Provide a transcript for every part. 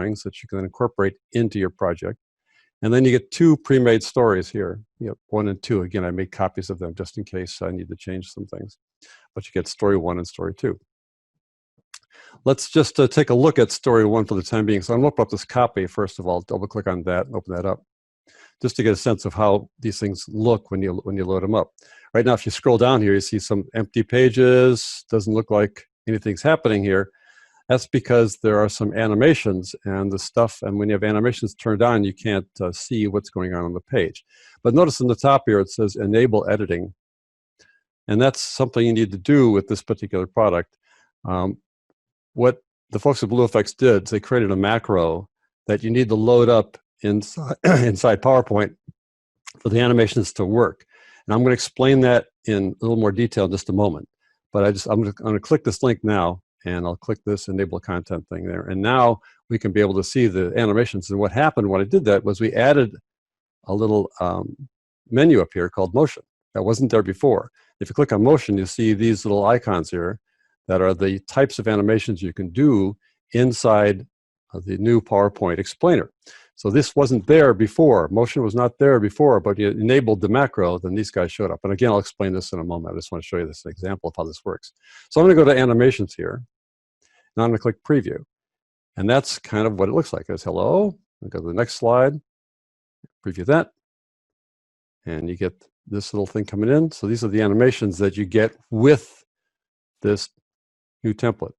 drawings that you can incorporate into your project. And then you get 2 pre-made stories here. You know, 1 and 2. Again, I made copies of them just in case I need to change some things. But you get story 1 and story 2. Let's just take a look at story 1 for the time being. So I'm going to open up this copy, first of all, double-click on that and open that up, just to get a sense of how these things look when you load them up. Right now, if you scroll down here, you see some empty pages. Doesn't look like anything's happening here. That's because there are some animations and the stuff, and when you have animations turned on, you can't see what's going on the page. But notice in the top here, it says enable editing. And that's something you need to do with this particular product. What the folks at BlueFX did is they created a macro that you need to load up inside PowerPoint for the animations to work. And I'm going to explain that in a little more detail in just a moment. But I'm going to click this link now, and I'll click this enable content thing there. And now we can be able to see the animations. And what happened when I did that was we added a little menu up here called motion. That wasn't there before. If you click on motion, you see these little icons here that are the types of animations you can do inside of the new PowerPoint explainer. So this wasn't there before. Motion was not there before, but you enabled the macro, then these guys showed up. And again, I'll explain this in a moment. I just want to show you this example of how this works. So I'm going to go to animations here. Now I'm going to click preview. And that's kind of what it looks like. It's hello. I'll go to the next slide. Preview that. And you get this little thing coming in. So these are the animations that you get with this new template.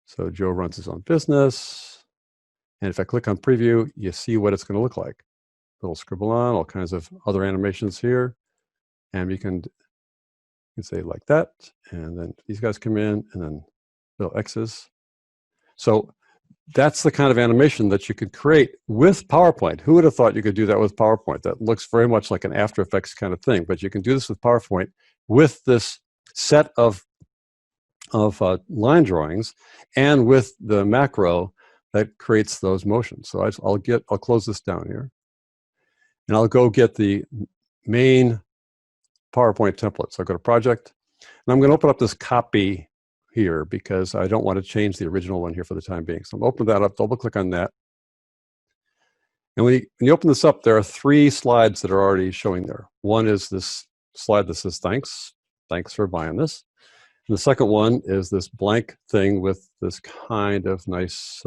So Joe runs his own business. And if I click on preview, you see what it's going to look like. Little scribble on, all kinds of other animations here. And you can say like that. And then these guys come in, and then little X's. So that's the kind of animation that you could create with PowerPoint. Who would have thought you could do that with PowerPoint? That looks very much like an After Effects kind of thing. But you can do this with PowerPoint with this set of line drawings and with the macro that creates those motions. So I'll close this down here, and I'll go get the main PowerPoint template. So I go to project, and I'm going to open up this copy here because I don't want to change the original one here for the time being. So I'm going to open that up, double click on that. And when you open this up, there are 3 slides that are already showing there. One is this slide that says thanks for buying this. And the second one is this blank thing with this kind of nice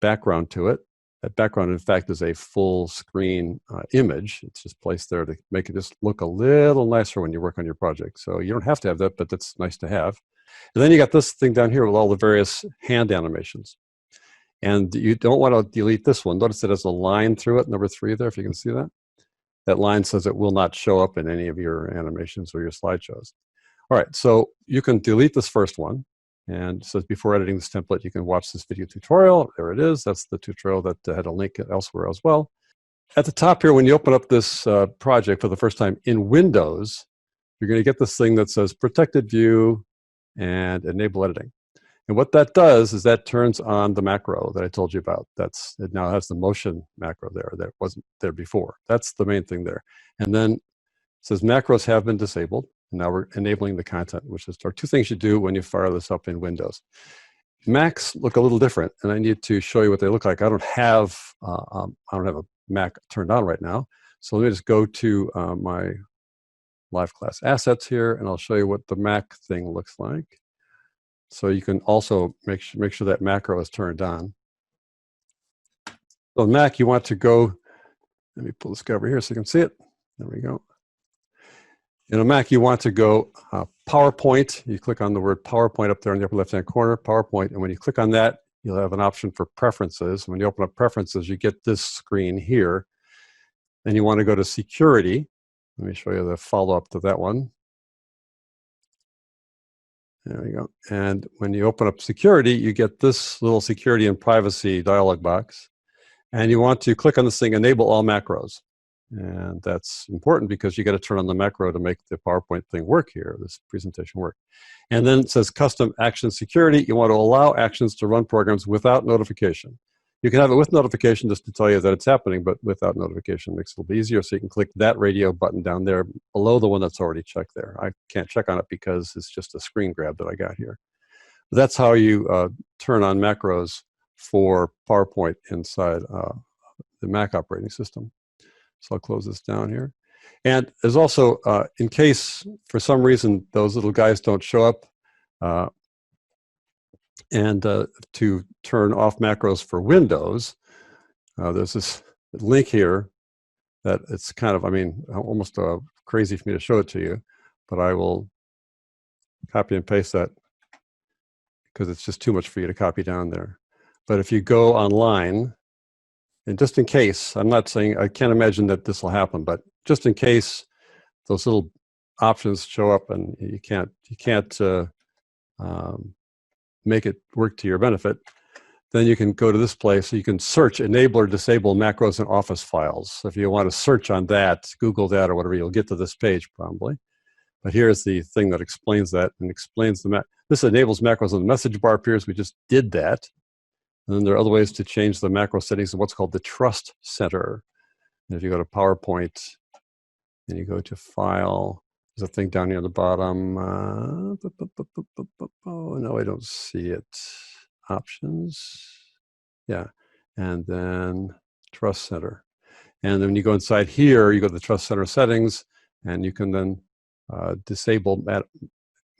background to it. That background, in fact, is a full screen image. It's just placed there to make it just look a little nicer when you work on your project. So you don't have to have that, but that's nice to have. And then you got this thing down here with all the various hand animations. And you don't want to delete this one. Notice it has a line through it, number 3 there, if you can see that. That line says it will not show up in any of your animations or your slideshows. All right, so you can delete this first one. And it says before editing this template, you can watch this video tutorial. There it is. That's the tutorial that had a link elsewhere as well. At the top here, when you open up this project for the first time in Windows, you're going to get this thing that says protected view and enable editing. And what that does is that turns on the macro that I told you about. It now has the motion macro there that wasn't there before. That's the main thing there. And then it says macros have been disabled. And now we're enabling the content, which are 2 things you do when you fire this up in Windows. Macs look a little different, and I need to show you what they look like. I don't have a Mac turned on right now. So let me just go to my live class assets here, and I'll show you what the Mac thing looks like. So you can also make sure that macro is turned on. So Mac, you want to go, let me pull this guy over here so you can see it. There we go. In a Mac, you want to go PowerPoint. You click on the word PowerPoint up there in the upper left-hand corner, PowerPoint. And when you click on that, you'll have an option for preferences. When you open up preferences, you get this screen here. Then you want to go to security. Let me show you the follow-up to that one. There we go. And when you open up security, you get this little security and privacy dialog box. And you want to click on this thing, enable all macros. And that's important because you got to turn on the macro to make the PowerPoint thing work here, this presentation work. And then it says custom action security. You want to allow actions to run programs without notification. You can have it with notification just to tell you that it's happening, but without notification makes it a little bit easier. So you can click that radio button down there below the one that's already checked there. I can't check on it because it's just a screen grab that I got here. But that's how you turn on macros for PowerPoint inside the Mac operating system. So I'll close this down here. And there's also, in case for some reason those little guys don't show up, and to turn off macros for Windows, there's this link here that it's kind of, I mean, almost crazy for me to show it to you, but I will copy and paste that because it's just too much for you to copy down there. But if you go online, and just in case, I'm not saying, I can't imagine that this will happen, but just in case those little options show up and you can't make it work to your benefit, then you can go to this place. You can search enable or disable macros in Office files. So if you want to search on that, Google that or whatever, you'll get to this page probably. But here's the thing that explains that and explains this enables macros on the message bar appears. We just did that. And then there are other ways to change the macro settings in what's called the Trust Center. And if you go to PowerPoint and you go to File, there's a thing down here at the bottom. Oh, no, I don't see it. Options. Yeah. And then Trust Center. And then when you go inside here, you go to the Trust Center settings, and you can then disable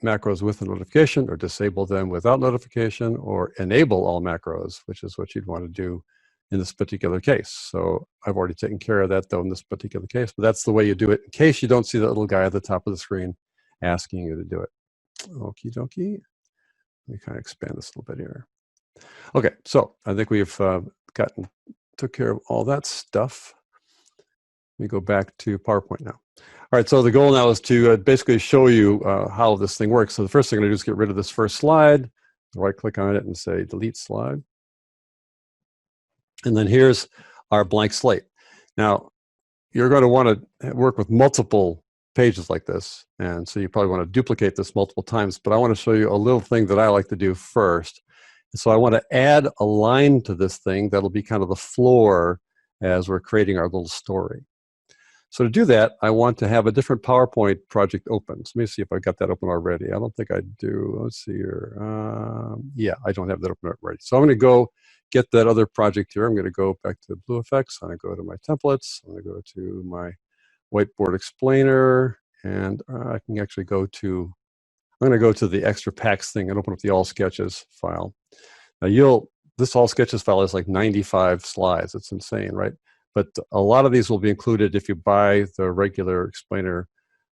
macros with a notification, or disable them without notification, or enable all macros, which is what you'd want to do in this particular case. So I've already taken care of that though in this particular case, but that's the way you do it in case you don't see that little guy at the top of the screen asking you to do it. Okie dokie. Let me kind of expand this a little bit here. Okay, so I think we've took care of all that stuff. Let me go back to PowerPoint now. All right, so the goal now is to basically show you how this thing works. So the first thing I'm going to do is get rid of this first slide, right-click on it and say delete slide. And then here's our blank slate. Now, you're going to want to work with multiple pages like this, and so you probably want to duplicate this multiple times, but I want to show you a little thing that I like to do first. And so I want to add a line to this thing that'll be kind of the floor as we're creating our little story. So to do that, I want to have a different PowerPoint project open. So let me see if I got that open already. I don't think I do. Let's see here. Yeah, I don't have that open already. So I'm going to go get that other project here. I'm going to go back to BlueFX. I'm going to go to my templates. I'm going to go to my whiteboard explainer, and I can actually go to, I'm going to go to the extra packs thing and open up the all sketches file. Now this all sketches file is like 95 slides. It's insane, right? But a lot of these will be included if you buy the regular explainer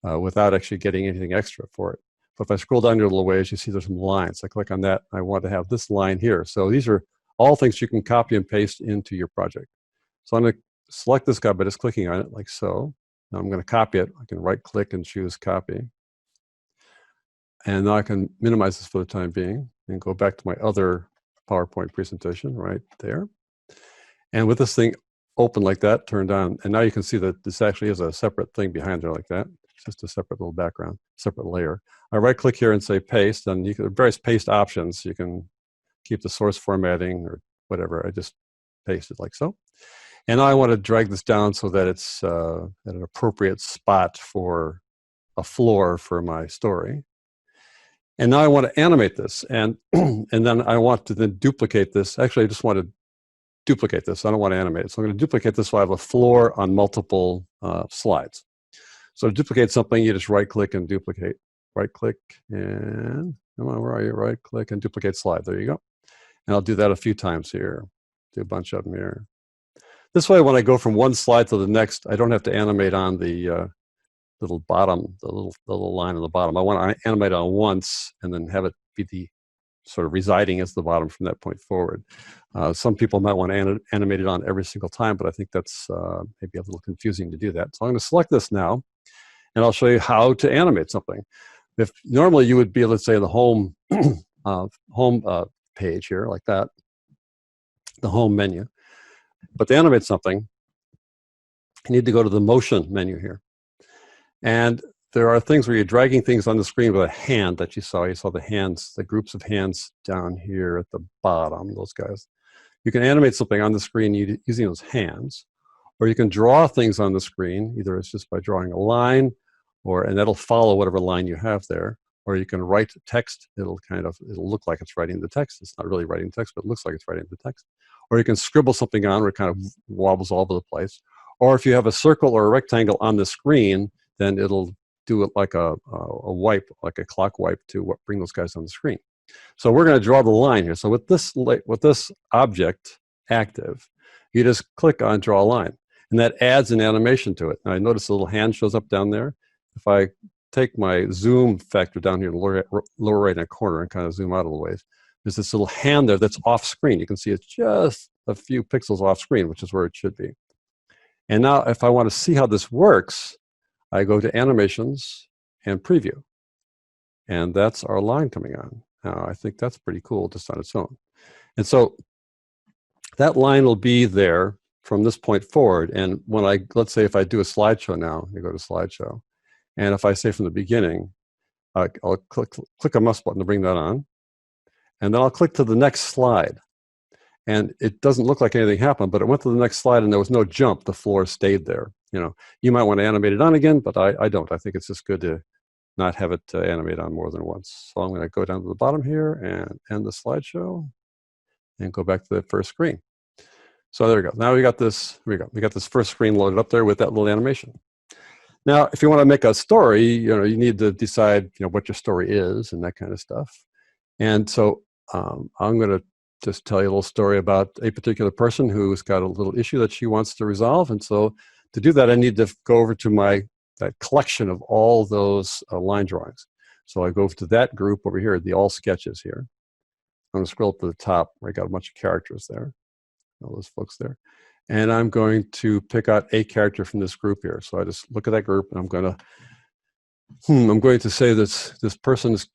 without actually getting anything extra for it. But if I scroll down here a little ways, you see there's some lines. I click on that. I want to have this line here. So these are all things you can copy and paste into your project. So I'm going to select this guy by just clicking on it like so. Now I'm going to copy it. I can right click and choose copy. And now I can minimize this for the time being and go back to my other PowerPoint presentation right there. And with this thing open like that, turned on, and now you can see that this actually is a separate thing behind there like that. It's just a separate little background, separate layer. I right click here and say paste, and you can, there are various paste options. You can keep the source formatting or whatever. I just paste it like so. And now I want to drag this down so that it's at an appropriate spot for a floor for my story. And now I want to animate this, and and then I want to then duplicate this. Actually, I just want to duplicate this. I don't want to animate it. So I'm going to duplicate this so I have a floor on multiple slides. So to duplicate something, you just right-click and duplicate. Right-click and, come on, where are you? Right-click and duplicate slide. There you go. And I'll do that a few times here. Do a bunch of them here. This way, when I go from one slide to the next, I don't have to animate on the little bottom, the little line on the bottom. I want to animate on once and then have it be the sort of residing as the bottom from that point forward. Some people might want to animate it on every single time, but I think that's maybe a little confusing to do that. So I'm going to select this now, and I'll show you how to animate something. If normally you would be, let's say, the home page here, like that, the home menu. But to animate something, you need to go to the motion menu here. And there are things where you're dragging things on the screen with a hand that you saw. You saw the hands, the groups of hands down here at the bottom, those guys. You can animate something on the screen using those hands, or you can draw things on the screen. Either it's just by drawing a line, and that'll follow whatever line you have there, or you can write text. It'll look like it's writing the text. It's not really writing text, but it looks like it's writing the text. Or you can scribble something on where it kind of wobbles all over the place. Or if you have a circle or a rectangle on the screen, then it'll do it like a wipe, like a clock wipe to bring those guys on the screen. So we're going to draw the line here. So with this object active, you just click on draw a line, and that adds an animation to it. Now I notice a little hand shows up down there. If I take my zoom factor down here in the lower right hand corner and kind of zoom out a little ways, there's this little hand there that's off screen. You can see it's just a few pixels off screen, which is where it should be. And now if I want to see how this works, I go to animations and preview. And that's our line coming on. Now I think that's pretty cool just on its own. And so that line will be there from this point forward. And when let's say if I do a slideshow now, you go to slideshow. And if I say from the beginning, I'll click a mouse button to bring that on. And then I'll click to the next slide. And it doesn't look like anything happened, but it went to the next slide and there was no jump. The floor stayed there. You know, you might want to animate it on again, but I don't. I think it's just good to not have it animate on more than once. So I'm going to go down to the bottom here and end the slideshow and go back to the first screen. So there we go. Now we got this, we got this first screen loaded up there with that little animation. Now, if you want to make a story, you need to decide, what your story is and that kind of stuff. And so I'm going to just tell you a little story about a particular person who's got a little issue that she wants to resolve. And so to do that, I need to go over to that collection of all those line drawings. So I go to that group over here, the all sketches here. I'm going to scroll up to the top where I got a bunch of characters there, all those folks there. And I'm going to pick out a character from this group here. So I just look at that group and I'm going to say this person is,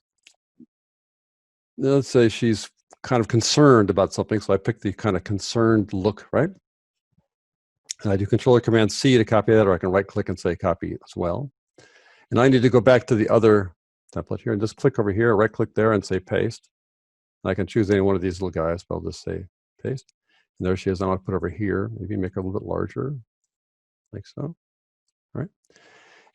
let's say she's kind of concerned about something. So I pick the kind of concerned look, right? And I do Control-Command-C to copy that, or I can right-click and say copy as well. And I need to go back to the other template here and just click over here, right-click there and say paste. And I can choose any one of these little guys, but I'll just say paste. And there she is. I want to put over here, maybe make her a little bit larger, like so. All right.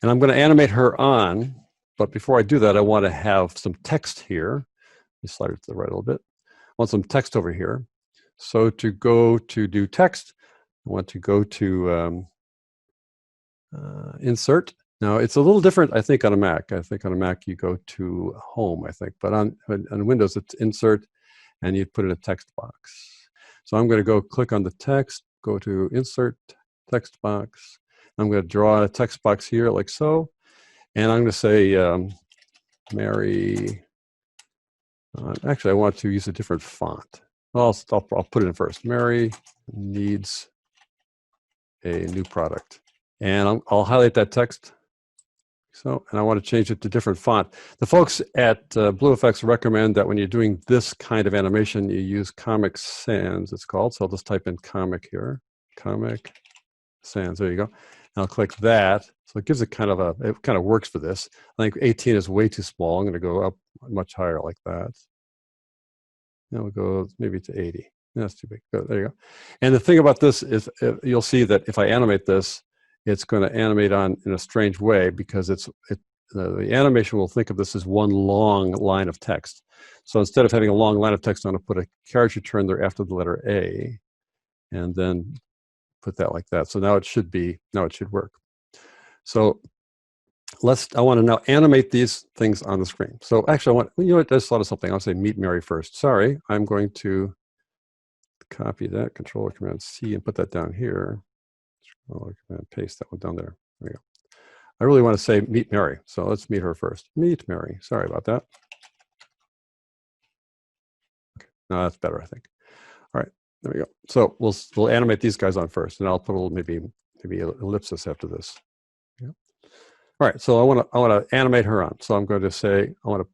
And I'm going to animate her on, but before I do that, I want to have some text here. Let me slide it to the right a little bit. I want some text over here. So to go to do text, I want to go to insert. Now it's a little different, I think, on a Mac. I think on a Mac you go to home, I think, but on Windows it's insert, and you put in a text box. So I'm going to go click on the text, go to insert text box. I'm going to draw a text box here like so, and I'm going to say Mary. Actually, I want to use a different font. Well, I'll put it in first. Mary needs a new product. And I'll highlight that text. So, and I want to change it to different font. The folks at BlueFX recommend that when you're doing this kind of animation, you use Comic Sans, it's called. So I'll just type in comic here. Comic Sans, there you go. And I'll click that. So it gives it kind of works for this. I think 18 is way too small. I'm going to go up much higher like that. Now we'll go maybe to 80. That's too big. There you go. And the thing about this is you'll see that if I animate this, it's going to animate on in a strange way because the animation will think of this as one long line of text. So instead of having a long line of text, I'm going to put a carriage return there after the letter A, and then put that like that. So now it should work. So I want to now animate these things on the screen. So actually, I just thought of something. I'll say meet Mary first. Sorry, I'm going to copy that, Control-Command-C, and put that down here. Control-Command paste that one down there. There we go. I really want to say meet Mary, so let's meet her first. Meet Mary. Sorry about that. Okay, no, that's better, I think. All right, there we go. So we'll animate these guys on first, and I'll put a little maybe ellipsis after this. Yeah. All right, so I want to animate her on. So I'm going to say I want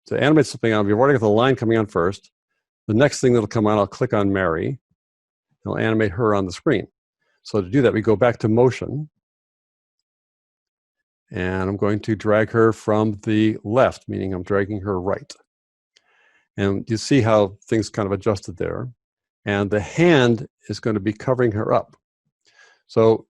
to animate something on. We've already got the line coming on first. The next thing that'll come on, I'll click on Mary. I'll animate her on the screen. So to do that, we go back to motion. And I'm going to drag her from the left, meaning I'm dragging her right. And you see how things kind of adjusted there. And the hand is going to be covering her up. So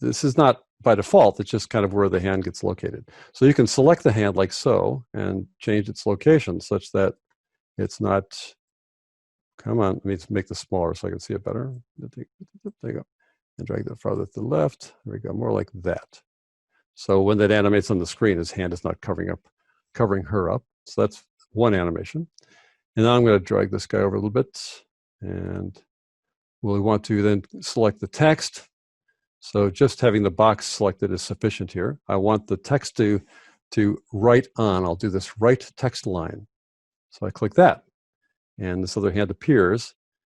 this is not by default, it's just kind of where the hand gets located. So you can select the hand like so and change its location such that it's not, come on, let me make this smaller so I can see it better. There you go. And drag that farther to the left. There we go, more like that. So when that animates on the screen, his hand is not covering her up. So that's one animation. And now I'm going to drag this guy over a little bit. And we'll want to then select the text. So just having the box selected is sufficient here. I want the text to write on. I'll do this write text line. So I click that. And this other hand appears.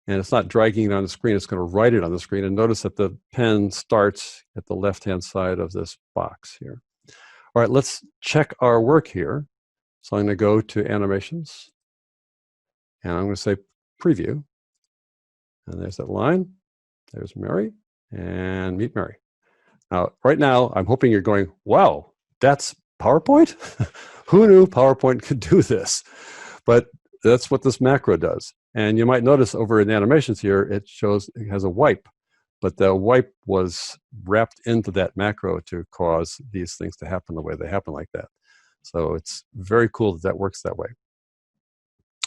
And it's not dragging it on the screen. It's going to write it on the screen. And notice that the pen starts at the left-hand side of this box here. All right, let's check our work here. So I'm going to go to Animations. And I'm going to say Preview. And there's that line. There's Mary. And Meet Mary. Now, right now, I'm hoping you're going, wow, that's PowerPoint? Who knew PowerPoint could do this? But that's what this macro does. And you might notice over in animations here, it has a wipe, but the wipe was wrapped into that macro to cause these things to happen the way they happen like that. So it's very cool that that works that way.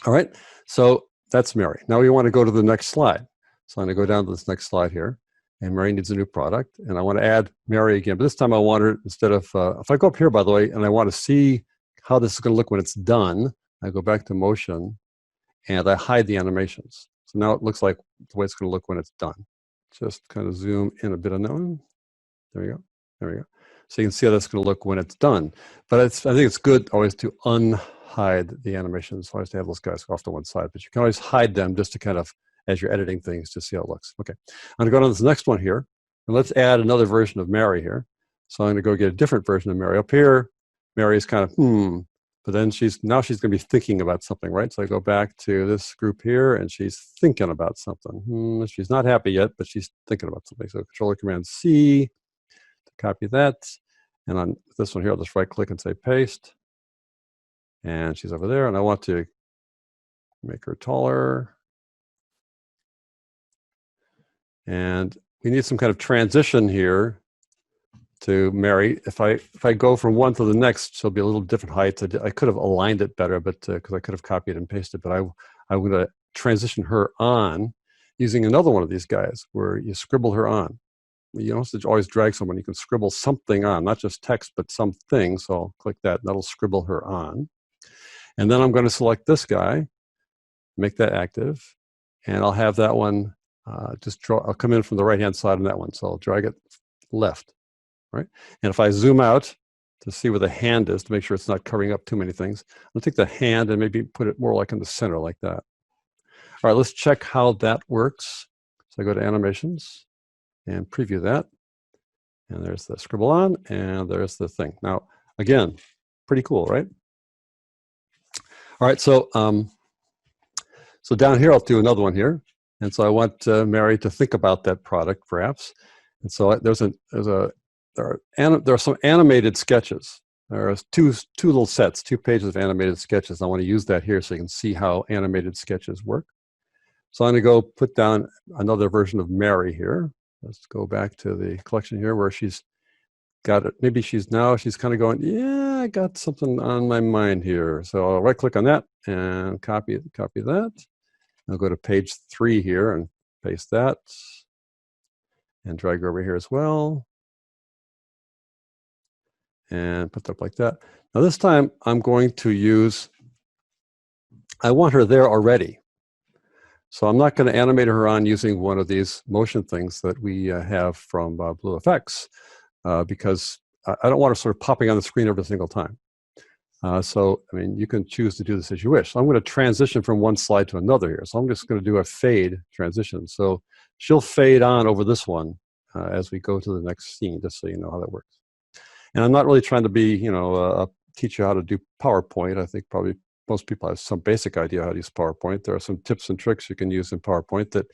All right, so that's Mary. Now we want to go to the next slide. So I'm going to go down to this next slide here. And Mary needs a new product. And I want to add Mary again. But this time I want her, instead of, if I go up here, by the way, and I want to see how this is going to look when it's done, I go back to motion and I hide the animations. So now it looks like the way it's going to look when it's done. Just kind of zoom in a bit on that one. There we go. There we go. So you can see how that's going to look when it's done. But I think it's good always to unhide the animations. Always to have those guys off to one side. But you can always hide them just to kind of, as you're editing things, to see how it looks. Okay, I'm going to go to this next one here. And let's add another version of Mary here. So I'm going to go get a different version of Mary. Up here, Mary is kind of, but then now she's going to be thinking about something, right? So I go back to this group here, and she's thinking about something. She's not happy yet, but she's thinking about something. So Control Command C to copy that. And on this one here, I'll just right-click and say Paste. And she's over there, and I want to make her taller. And we need some kind of transition here to Mary. If I go from one to the next, she'll be a little different height. I could have aligned it better, but because I could have copied and pasted, but I'm going to transition her on using another one of these guys where you scribble her on. You don't have to always drag someone. You can scribble something on, not just text, but something. So I'll click that, and that'll scribble her on. And then I'm going to select this guy, make that active, and I'll have that one I'll come in from the right-hand side on that one. So I'll drag it left, right? And if I zoom out to see where the hand is, to make sure it's not covering up too many things, I'll take the hand and maybe put it more like in the center like that. All right, let's check how that works. So I go to Animations and preview that. And there's the scribble on, and there's the thing. Now, again, pretty cool, right? All right, so down here, I'll do another one here. And so I want Mary to think about that product, perhaps. And so there are some animated sketches. There are two little sets, 2 pages of animated sketches. I want to use that here so you can see how animated sketches work. So I'm going to go put down another version of Mary here. Let's go back to the collection here where she's got it. Maybe she's kind of going, yeah, I got something on my mind here. So I'll right-click on that and copy that. I'll go to page 3 here and paste that and drag over here as well and put that up like that. Now this time I'm going to I want her there already. So I'm not going to animate her on using one of these motion things that we have from BlueFX because I don't want her sort of popping on the screen every single time. So, I mean, you can choose to do this as you wish. So I'm going to transition from one slide to another here. So I'm just going to do a fade transition. So she'll fade on over this one as we go to the next scene, just so you know how that works. And I'm not really trying to be, teach you how to do PowerPoint. I think probably most people have some basic idea how to use PowerPoint. There are some tips and tricks you can use in PowerPoint that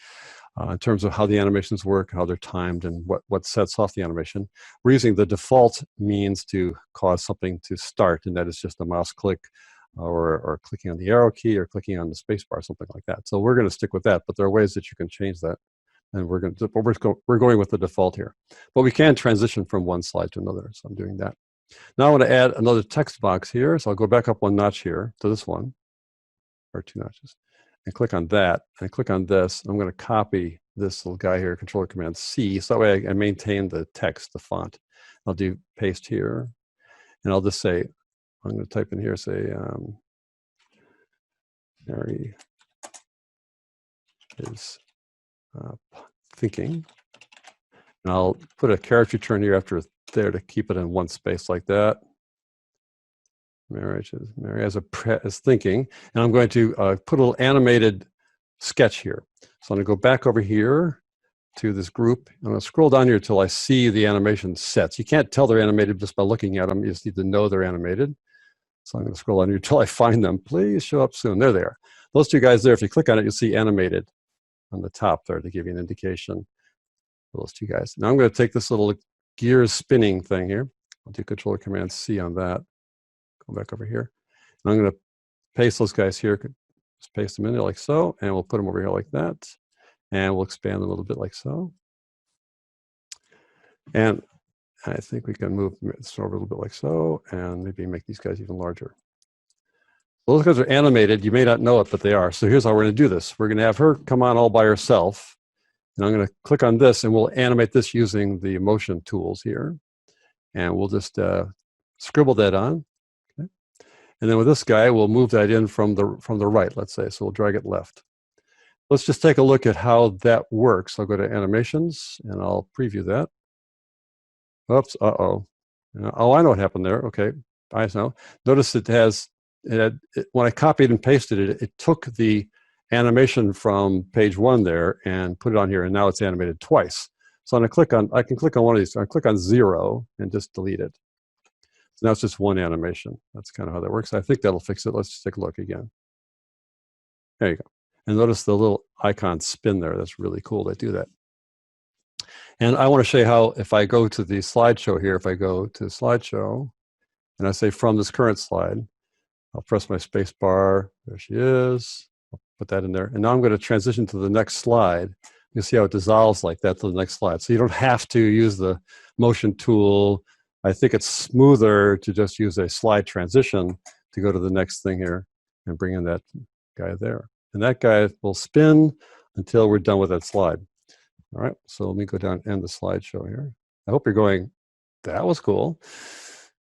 in terms of how the animations work, how they're timed, and what sets off the animation. We're using the default means to cause something to start, and that is just a mouse click or clicking on the arrow key or clicking on the space bar, something like that. So we're going to stick with that, but there are ways that you can change that. And we're going with the default here. But we can transition from one slide to another, so I'm doing that. Now I want to add another text box here, so I'll go back up one notch here to this one, or 2 notches, and click on that, and click on this. I'm going to copy this little guy here, Control Command C, so that way I maintain the text, the font. I'll do paste here, and I'll just say, I'm going to type in here, say, Mary is thinking. And I'll put a carriage return here after there to keep it in one space like that. Mary is thinking, and I'm going to put a little animated sketch here. So I'm going to go back over here to this group. I'm going to scroll down here until I see the animation sets. You can't tell they're animated just by looking at them. You just need to know they're animated. So I'm going to scroll down here until I find them. Please show up soon. There they are. Those 2 guys there, if you click on it, you'll see animated on the top there to give you an indication of those 2 guys. Now I'm going to take this little gears spinning thing here. I'll do Control Command C on that. Go back over here. And I'm going to paste those guys here. Just paste them in there like so, and we'll put them over here like that. And we'll expand them a little bit like so. And I think we can move this over a little bit like so, and maybe make these guys even larger. Those guys are animated. You may not know it, but they are. So here's how we're going to do this. We're going to have her come on all by herself. And I'm going to click on this, and we'll animate this using the motion tools here. And we'll just scribble that on. Okay. And then with this guy, we'll move that in from the right, let's say. So we'll drag it left. Let's just take a look at how that works. I'll go to animations, and I'll preview that. Oops, uh-oh. Oh, I know what happened there. Okay, I know. Notice when I copied and pasted it, it took the animation from page 1 there and put it on here, and now it's animated twice. So I'm going to I can click on one of these. So I click on 0 and just delete it. So now it's just one animation. That's kind of how that works. I think that'll fix it. Let's just take a look again. There you go. And notice the little icon spin there. That's really cool. They do that. And I want to show you how, if I go to the slideshow here, if I go to slideshow, and I say from this current slide, I'll press my space bar. There she is. I'll put that in there. And now I'm going to transition to the next slide. You see how it dissolves like that to the next slide. So you don't have to use the motion tool. I think it's smoother to just use a slide transition to go to the next thing here and bring in that guy there. And that guy will spin until we're done with that slide. All right, so let me go down and end the slideshow here. I hope you're going, that was cool.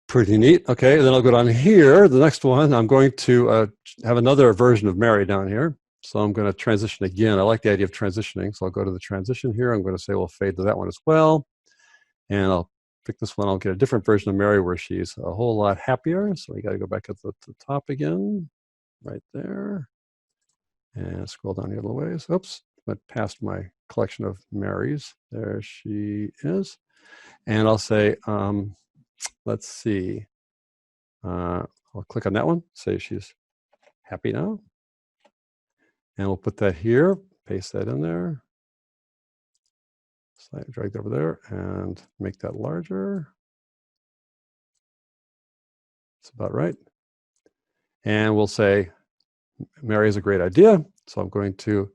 Pretty neat. Okay, then I'll go down here. The next one, I'm going to have another version of Mary down here. So I'm going to transition again. I like the idea of transitioning. So I'll go to the transition here. I'm going to say we'll fade to that one as well. And I'll pick this one. I'll get a different version of Mary where she's a whole lot happier. So we got to go back at the top again, right there. And scroll down here a little ways. Oops, went past my collection of Marys. There she is. And I'll say, let's see. I'll click on that one, say she's happy now. And we'll put that here, paste that in there. Slide, drag that over there and make that larger. That's about right. And we'll say, Mary is a great idea. So I'm going to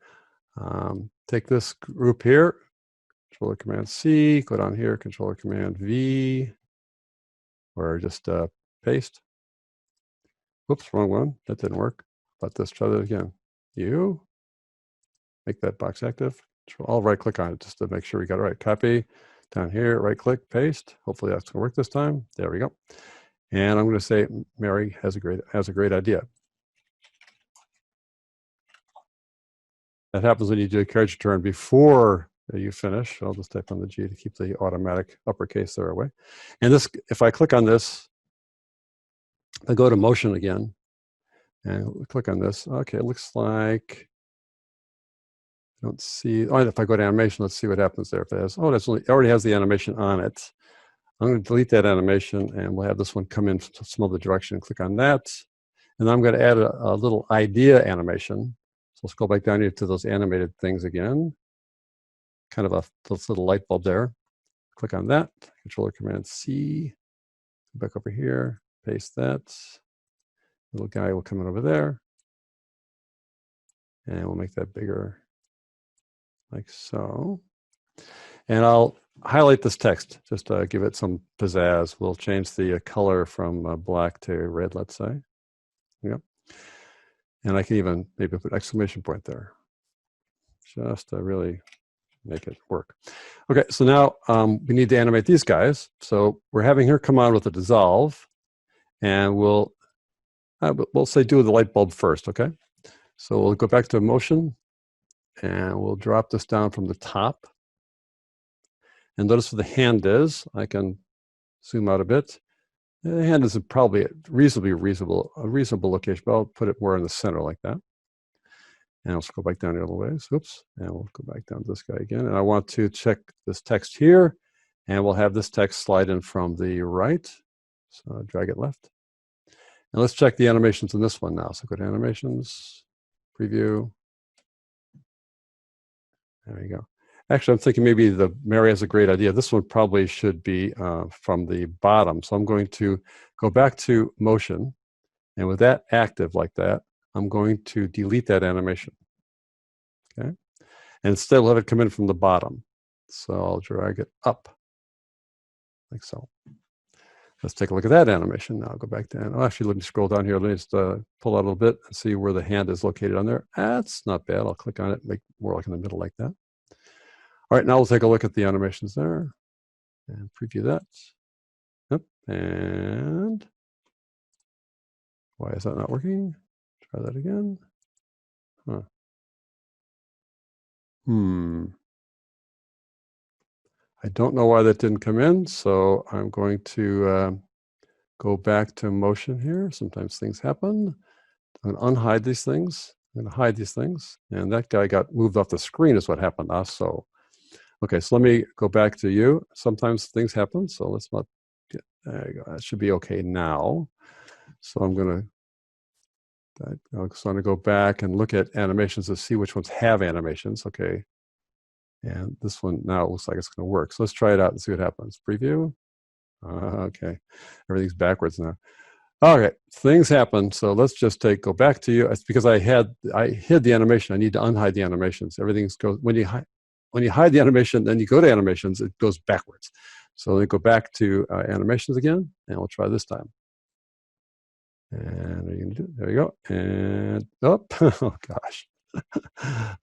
take this group here, Control Command C, go down here, Control Command V, or just paste. Whoops, wrong one. That didn't work. But let's try that again. You make that box active. I'll right click on it just to make sure we got it right. Copy down here, right click, paste. Hopefully that's gonna work this time. There we go. And I'm gonna say Mary has a great idea. That happens when you do a carriage return before you finish. I'll just type on the G to keep the automatic uppercase there away. And this, if I click on this, I go to motion again and click on this. Okay, it looks like, I don't see, oh, if I go to animation, let's see what happens there. If it has, oh, it already has the animation on it. I'm going to delete that animation and we'll have this one come in some other direction. Click on that. And I'm going to add a little idea animation. So let's go back down here to those animated things again. Kind of this little light bulb there. Click on that, Control Command C. Back over here, paste that. Little guy will come in over there. And we'll make that bigger. like so. And I'll highlight this text, just to give it some pizzazz. We'll change the color from black to red, let's say. Yep. And I can even maybe put exclamation point there, just to really make it work. Okay, so now we need to animate these guys. So we're having her come on with a dissolve, and we'll say do the light bulb first, okay? So we'll go back to motion, and we'll drop this down from the top. And notice where the hand is. I can zoom out a bit. The hand is probably a reasonable location, but I'll put it more in the center like that. And I'll scroll back down the other ways. Oops. And we'll go back down to this guy again. And I want to check this text here. And we'll have this text slide in from the right. So I'll drag it left. And let's check the animations in this one now. So go to animations, preview. There you go. Actually, I'm thinking maybe Mary has a great idea. This one probably should be from the bottom. So I'm going to go back to motion. And with that active like that, I'm going to delete that animation. Okay. And instead, we'll have it come in from the bottom. So I'll drag it up like so. Let's take a look at that animation now. I'll go back to, actually, let me scroll down here. Let me just pull out a little bit and see where the hand is located on there. That's not bad. I'll click on it, make more like in the middle like that. All right, now we'll take a look at the animations there and preview that. Yep, and why is that not working? Try that again. Huh. I don't know why that didn't come in, so I'm going to go back to motion here. Sometimes things happen. I'm going to unhide these things. I'm going to hide these things. And that guy got moved off the screen is what happened. So, okay, so let me go back to you. Sometimes things happen, so let's not get, there you go. That should be okay now. So I'm going to go back and look at animations to see which ones have animations. Okay. And this one now looks like it's going to work. So let's try it out and see what happens. Preview. Okay. Everything's backwards now. Okay, things happen. So let's just go back to you. It's because I hid the animation. I need to unhide the animations. Everything's goes when you hide the animation, then you go to animations, it goes backwards. So let me go back to animations again, and we'll try this time. And what are you gonna do? There you go. And oh gosh.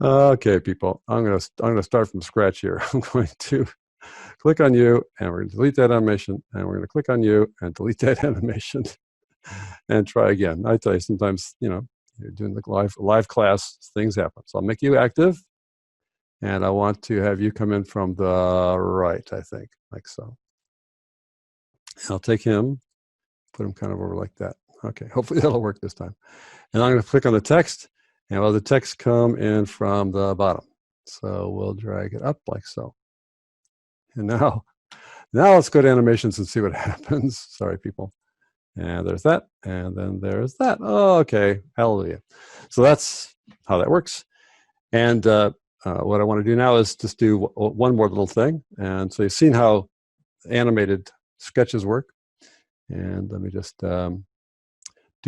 Okay, people. I'm gonna start from scratch here. I'm going to click on you, and we're going to delete that animation, and we're going to click on you and delete that animation. And try again. I tell you, sometimes, you're doing the live class, things happen. So I'll make you active, and I want to have you come in from the right, I think, like so. And I'll take him, put him kind of over like that. Okay, hopefully that'll work this time. And I'm going to click on the text, and we'll have the text come in from the bottom. So we'll drag it up like so. And now let's go to animations and see what happens. Sorry, people. And there's that, and then there's that. Oh, okay, hallelujah. So that's how that works. And what I want to do now is just do one more little thing. And so you've seen how animated sketches work. And let me just do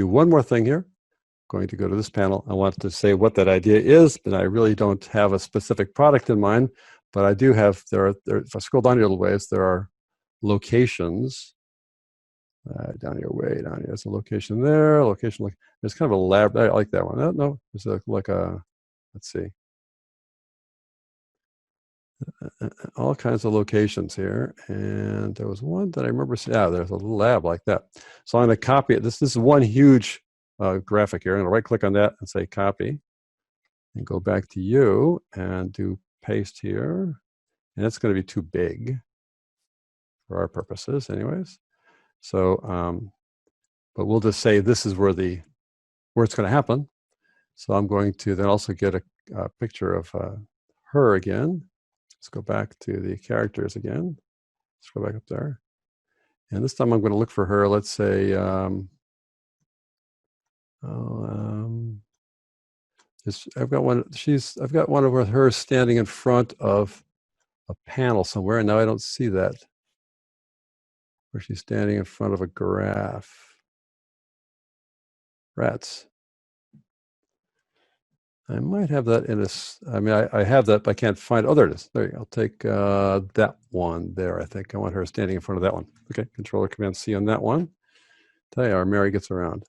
one more thing here. Going to go to this panel. I want to say what that idea is, but I really don't have a specific product in mind. But I do have, if I scroll down here a little ways, there are locations. Down here, way down here. There's a location there. Location, like there's kind of a lab. I like that one. No, there's like a. Let's see. All kinds of locations here, and there was one that I remember. Yeah, there's a little lab like that. So I'm going to copy it. This is one huge graphic here. I'm going to right-click on that and say copy, and go back to you and do paste here. And it's going to be too big for our purposes, anyways. So, but we'll just say this is where it's going to happen. So I'm going to then also get a picture of her again. Let's go back to the characters again. Let's go back up there. And this time I'm going to look for her. Let's say, I've got one of her standing in front of a panel somewhere. And now I don't see that. Where she's standing in front of a graph. Rats. I might have that in this. I mean, I have that, but I can't find. Oh, there it is. There you go. I'll take that one there. I think I want her standing in front of that one. Okay, Controller Command C on that one. Tell you, our Mary gets around.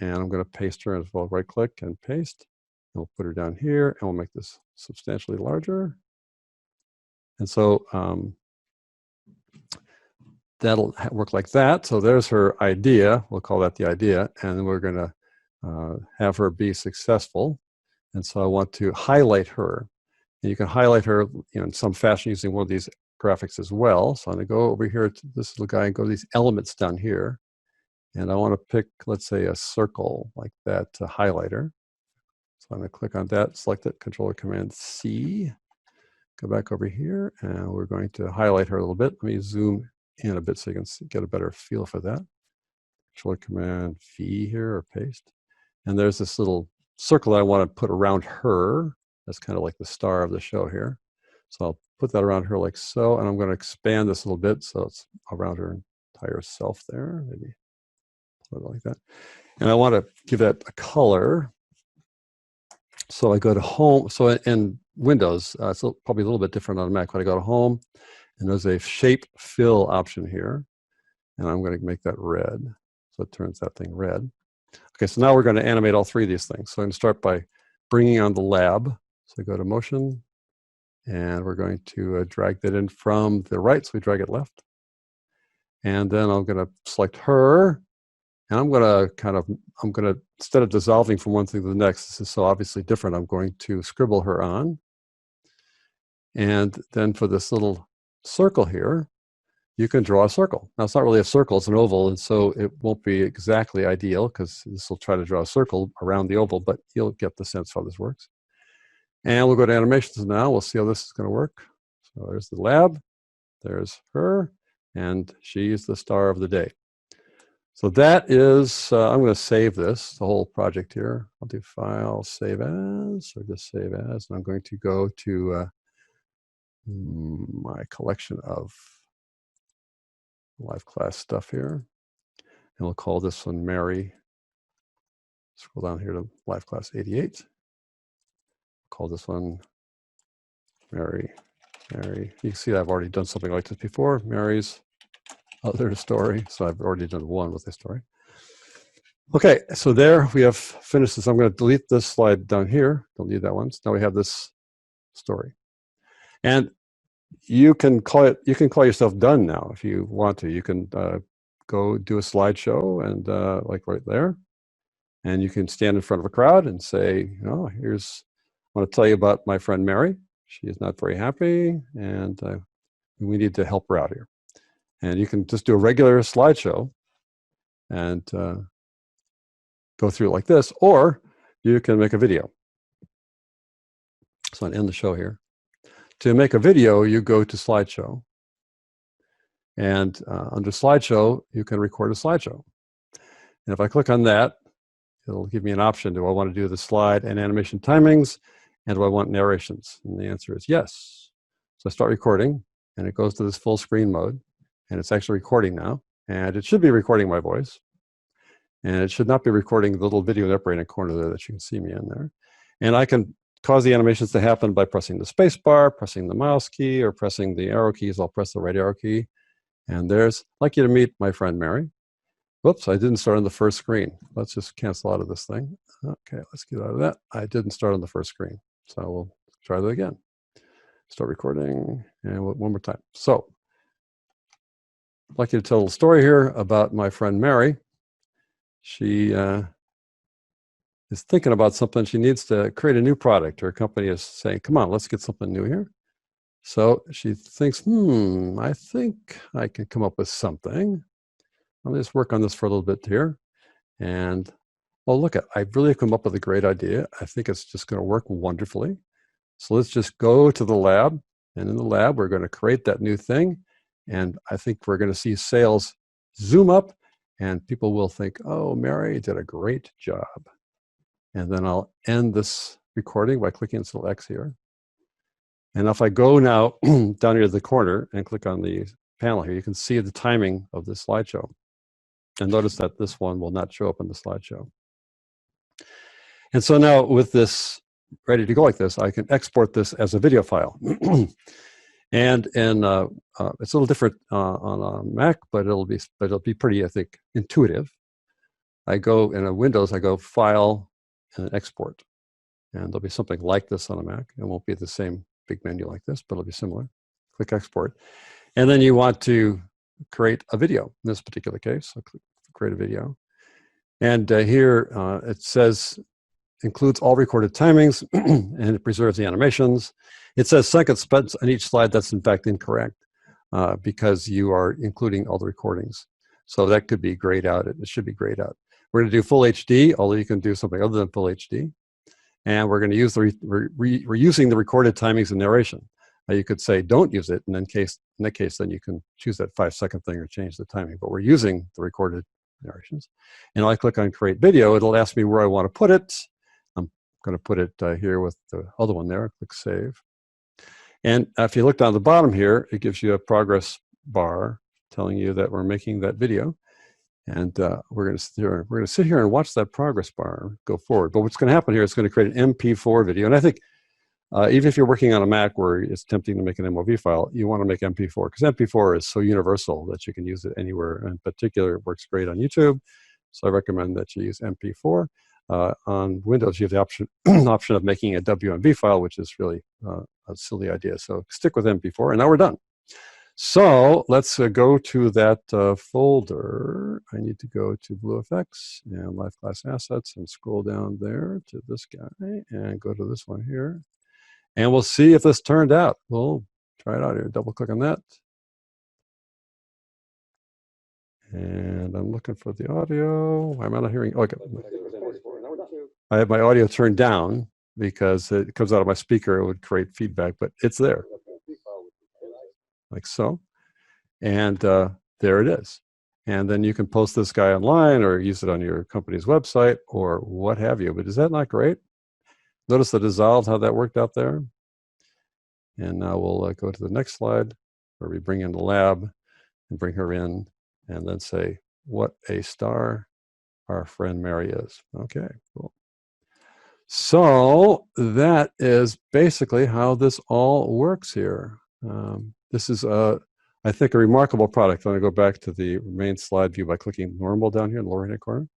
And I'm going to paste her as well. Right click and paste. And we'll put her down here, and we'll make this substantially larger. And so that'll work like that. So there's her idea. We'll call that the idea. And then we're going to have her be successful. And so I want to highlight her. And you can highlight her in some fashion using one of these graphics as well. So I'm going to go over here to this little guy and go to these elements down here. And I want to pick, let's say, a circle like that to highlight her. So I'm going to click on that, select it, Controller Command C. Go back over here, and we're going to highlight her a little bit. Let me zoom in a bit so you can get a better feel for that. Controller Command V here, or paste. And there's this little circle that I want to put around her. That's kind of like the star of the show here. So I'll put that around her like so, and I'm going to expand this a little bit so it's around her entire self there, maybe put it like that. And I want to give that a color. So I go to Home. So in Windows, it's probably a little bit different on Mac. When I go to Home, and there's a Shape Fill option here, and I'm going to make that red. So it turns that thing red. Okay, so now we're going to animate all three of these things. So I'm going to start by bringing on the lab. So go to Motion, and we're going to drag that in from the right, so we drag it left. And then I'm going to select her, and I'm going to, instead of dissolving from one thing to the next, this is so obviously different, I'm going to scribble her on. And then for this little circle here, you can draw a circle. Now, it's not really a circle, it's an oval, and so it won't be exactly ideal because this will try to draw a circle around the oval, but you'll get the sense how this works. And we'll go to animations now. We'll see how this is going to work. So there's the lab, there's her, and she's the star of the day. So that is, I'm going to save this, the whole project here. I'll do File, Save As, or just Save As, and I'm going to go to my collection of live class stuff here. And we'll call this one Mary. Scroll down here to live class 88. Call this one Mary. You can see I've already done something like this before. Mary's other story. So I've already done one with this story. Okay, so there we have finished this. I'm going to delete this slide down here. Don't need that one. So now we have this story. And you can call yourself done now if you want to. You can go do a slideshow and like right there. And you can stand in front of a crowd and say, oh, I want to tell you about my friend Mary. She is not very happy, and we need to help her out here. And you can just do a regular slideshow and go through it like this, or you can make a video. So I'll end the show here. To make a video, you go to slideshow. And under slideshow, you can record a slideshow. And if I click on that, it'll give me an option. Do I want to do the slide and animation timings? And do I want narrations? And the answer is yes. So I start recording, and it goes to this full screen mode. And it's actually recording now. And it should be recording my voice. And it should not be recording the little video in the upper right corner there that you can see me in there. And I can cause the animations to happen by pressing the space bar, pressing the mouse key, or pressing the arrow keys. I'll press the right arrow key. And there's, I'd like you to meet my friend Mary. Whoops, I didn't start on the first screen. Let's just cancel out of this thing. Okay, let's get out of that. I didn't start on the first screen. So we'll try that again. Start recording, and one more time. So I'd like you to tell a little story here about my friend Mary. She is thinking about something. She needs to create a new product. Her company is saying, come on, let's get something new here. So she thinks, I think I can come up with something. I'll just work on this for a little bit here. And, well, look, I really come up with a great idea. I think it's just going to work wonderfully. So let's just go to the lab. And in the lab, we're going to create that new thing. And I think we're going to see sales zoom up. And people will think, oh, Mary did a great job. And then I'll end this recording by clicking this little X here. And if I go now down here to the corner and click on the panel here, you can see the timing of this slideshow. And notice that this one will not show up in the slideshow. And so now with this ready to go like this, I can export this as a video file. And it's a little different on a Mac, but it'll be pretty, I think, intuitive. I go in a Windows, I go File and Export, and there'll be something like this on a Mac. It won't be the same big menu like this, but it'll be similar. Click Export, and then you want to create a video. In this particular case, I'll click Create a Video, and here it says includes all recorded timings and it preserves the animations. It says seconds spent on each slide. That's in fact incorrect because you are including all the recordings. So that could be grayed out. It should be grayed out. We're going to do full HD, although you can do something other than full HD. And we're going to use we're using the recorded timings and narration. You could say don't use it, and in that case, then you can choose that 5-second thing or change the timing. But we're using the recorded narrations. And I click on Create Video. It'll ask me where I want to put it. I'm going to put it here with the other one there. Click Save. And if you look down the bottom here, it gives you a progress bar telling you that we're making that video. And we're going to sit here and watch that progress bar go forward. But what's going to happen here is it's going to create an MP4 video. And I think even if you're working on a Mac where it's tempting to make an MOV file, you want to make MP4 because MP4 is so universal that you can use it anywhere. In particular, it works great on YouTube. So I recommend that you use MP4. On Windows, you have the option of making a WMV file, which is really a silly idea. So stick with MP4, and now we're done. So let's go to that folder. I need to go to BlueFX and Live Class Assets and scroll down there to this guy and go to this one here. And we'll see if this turned out. We'll try it out here. Double click on that. And I'm looking for the audio. Why am I not hearing? Oh, okay. I have my audio turned down because it comes out of my speaker. It would create feedback, but it's there. Like so. And there it is. And then you can post this guy online or use it on your company's website or what have you. But is that not great? Notice the dissolved, how that worked out there. And now we'll go to the next slide where we bring in the lab and bring her in and then say, what a star our friend Mary is. Okay, cool. So that is basically how this all works here. This is, I think, a remarkable product. I'm going to go back to the main slide view by clicking normal down here in the lower right corner.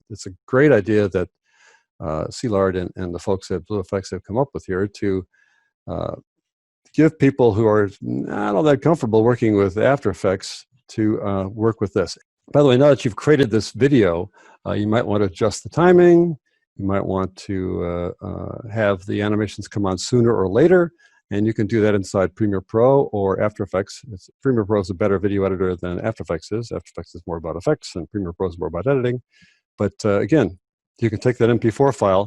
It's a great idea that Szilard and the folks at BlueFX have come up with here to give people who are not all that comfortable working with After Effects to work with this. By the way, now that you've created this video, you might want to adjust the timing. You might want to have the animations come on sooner or later. And you can do that inside Premiere Pro or After Effects. Premiere Pro is a better video editor than After Effects is. After Effects is more about effects, and Premiere Pro is more about editing. But again, you can take that MP4 file